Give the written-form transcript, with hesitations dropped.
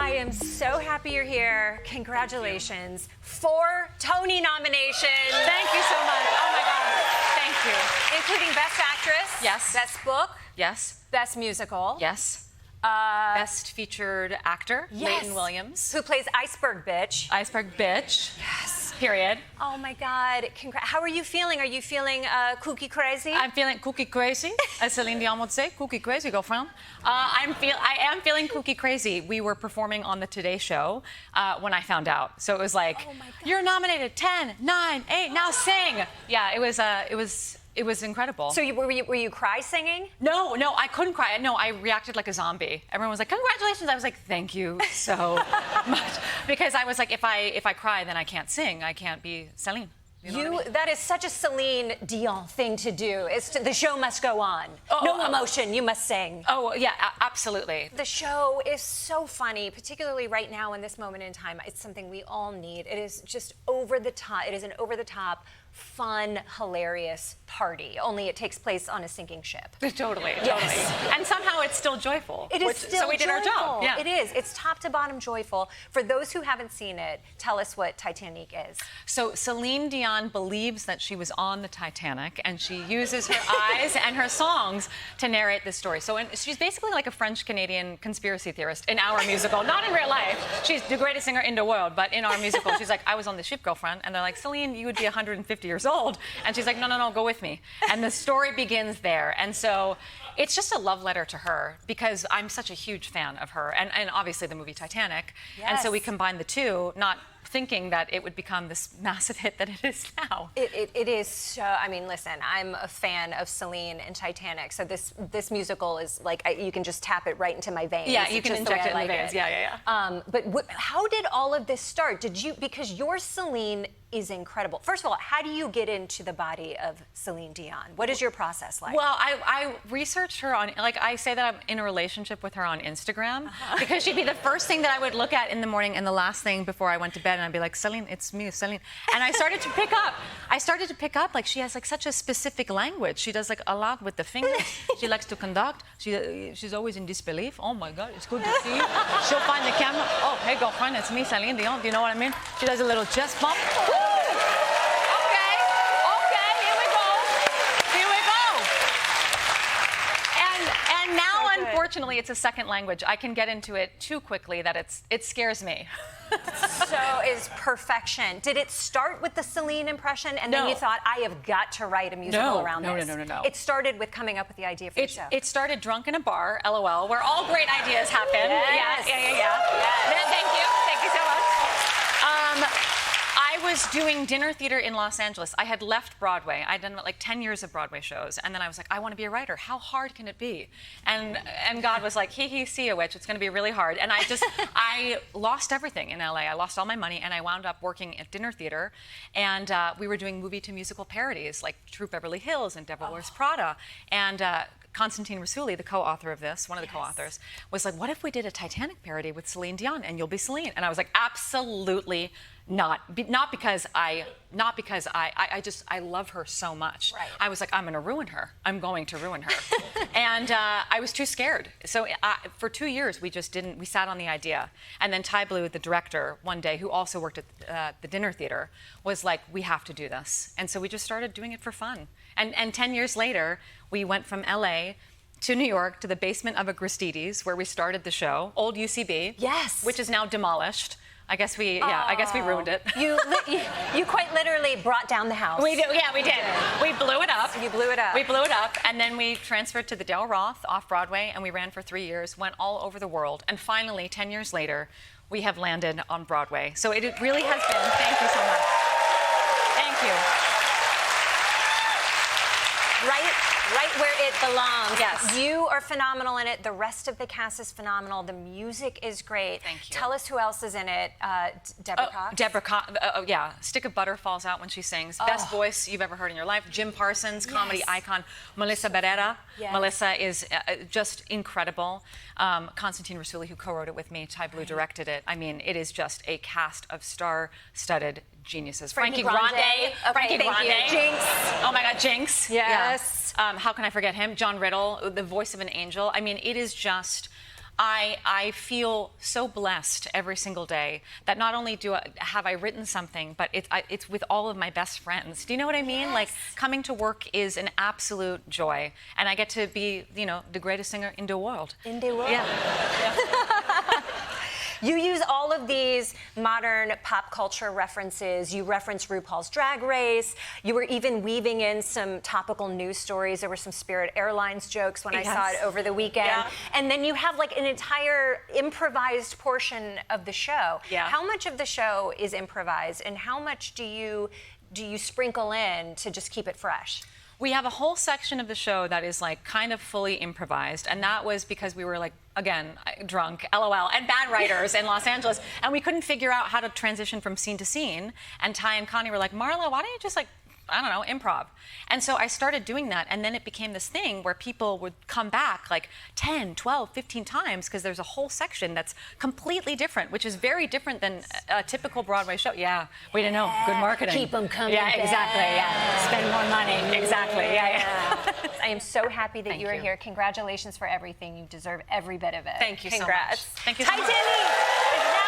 I am so happy you're here. Congratulations. 4 Tony nominations. Thank you so much. Oh my God. Thank you. Including Best Actress. Yes. Best Book. Yes. Best Musical. Yes. Best Featured Actor, yes. Leighton Williams. Who plays Iceberg Bitch. Iceberg Bitch. Yes. Period. Oh my God. How are you feeling? Are you feeling kooky crazy? I'm feeling kooky crazy, as Céline Dion would say. Kooky crazy, girlfriend. I am feeling kooky crazy. We were performing on the Today Show when I found out. So it was like, oh my God. You're nominated 10, 9, 8, now sing. Yeah, it was incredible. So were you cry singing? No, I couldn't cry. No, I reacted like a zombie. Everyone was like, congratulations. I was like, thank you so much. Because I was like, if I cry, then I can't sing. I can't be Celine. You know what I mean? That is such a Celine Dion thing to do. The show must go on. No emotion, you must sing. Oh, yeah, absolutely. The show is so funny, particularly right now in this moment in time. It's something we all need. It is just over the top. It is an over the top, fun, hilarious party. Only it takes place on a sinking ship. Totally. Yes. And somehow it's still joyful. It is still so we did joyful. our job. Yeah. It is. It's top to bottom joyful. For those who haven't seen it, tell us what Titanique is. So Celine Dion believes that she was on the Titanic, and she uses her eyes and her songs to narrate this story. So she's basically like a French-Canadian conspiracy theorist in our musical. Not in real life. She's the greatest singer in the world, but in our musical, she's like, I was on the ship, girlfriend. And they're like, Celine, you would be 150 years old. And she's like, no, go with me. And the story begins there. And so it's just a love letter to her because I'm such a huge fan of her. And obviously the movie Titanic. Yes. And so we combined the two, not thinking that it would become this massive hit that it is now. It is so, I mean, listen, I'm a fan of Celine and Titanic, so this musical is like, you can just tap it right into my veins. Yeah, you can inject it in the veins. It. Yeah. But how did all of this start? Because your Celine is incredible. First of all, how do you get into the body of Céline Dion? What is your process like? Well, I researched her on, like, I say that I'm in a relationship with her on Instagram because she'd be the first thing that I would look at in the morning and the last thing before I went to bed, and I'd be like, Celine, it's me, Celine. And I started to pick up, like, she has like such a specific language. She does like a lot with the fingers. She likes to conduct. She's always in disbelief. Oh my God, it's good to see you. She'll find the camera. Oh, hey girlfriend, it's me, Celine Dion. Do you know what I mean? She does a little chest bump. Unfortunately, it's a second language. I can get into it too quickly that it scares me. So is perfection. Did it start with the Celine impression and then you thought, I have got to write a musical around this? No. It started with coming up with the idea for the show. It started drunk in a bar, LOL, where all great ideas happen. Yes. Yeah. Yes. Thank you so much. I was doing dinner theater in Los Angeles. I had left Broadway. I'd done like 10 years of Broadway shows, and then I was like, I want to be a writer. How hard can it be? And God was like, see a witch. It's going to be really hard. And I lost everything in LA. I lost all my money, and I wound up working at dinner theater, and we were doing movie to musical parodies like True Beverly Hills and Devil Wears Prada, and Constantine Rassouli, the co-author of this, one of the co-authors, was like, what if we did a Titanic parody with Céline Dion and you'll be Celine? And I was like, absolutely not. Not because I love her so much. Right. I was like, I'm going to ruin her. I'm going to ruin her. And I was too scared. So for 2 years, we sat on the idea. And then Ty Blue, the director, one day, who also worked at the dinner theater, was like, we have to do this. And so we just started doing it for fun. And 10 years later, we went from LA to New York to the basement of a Gristedes where we started the show, old UCB. Yes. Which is now demolished. I guess we ruined it. You quite literally brought down the house. We did. We blew it up. You blew it up. We blew it up, and then we transferred to the Del Roth off Broadway, and we ran for 3 years, went all over the world, and finally, 10 years later, we have landed on Broadway. So it really has been. Thank you so much. Thank you. Right where it belongs. Yes. You are phenomenal in it. The rest of the cast is phenomenal. The music is great. Thank you. Tell us who else is in it. Deborah Cox? Deborah Cox. Yeah. Stick of butter falls out when she sings. Best voice you've ever heard in your life. Jim Parsons, comedy icon. Melissa Barrera. Yes. Melissa is just incredible. Constantine Rassouli, who co-wrote it with me. Ty Blue directed it. I mean, it is just a cast of star-studded geniuses. Frankie Grande. Frankie Grande. Jinx. Oh my God, Jinx. Yes. Yeah. How can I forget him? John Riddle, the voice of an angel. I mean, it is just I feel so blessed every single day that not only have I written something, but it's with all of my best friends. Do you know what I mean? Yes. Like, coming to work is an absolute joy, and I get to be, the greatest singer in the world. In the world. Yeah. You use all of these modern pop culture references. You reference RuPaul's Drag Race. You were even weaving in some topical news stories. There were some Spirit Airlines jokes when I saw it over the weekend. Yeah. And then you have like an entire improvised portion of the show. Yeah. How much of the show is improvised, and how much do you sprinkle in to just keep it fresh? We have a whole section of the show that is like kind of fully improvised, and that was because we were like, again, drunk, LOL, and bad writers in Los Angeles, and we couldn't figure out how to transition from scene to scene. And Ty and Connie were like, Marla, why don't you just I don't know, improv. And so I started doing that, and then it became this thing where people would come back like 10, 12, 15 times because there's a whole section that's completely different, which is very different than a typical Broadway show. Yeah, we didn't know. Good marketing. Keep them coming Yeah, back. exactly. Yeah, spend more money. Exactly. Yeah. I am so happy that Thank you are you. here. Congratulations for everything. You deserve every bit of it. Thank you so much. Congrats. Thank you so much. Titanique is now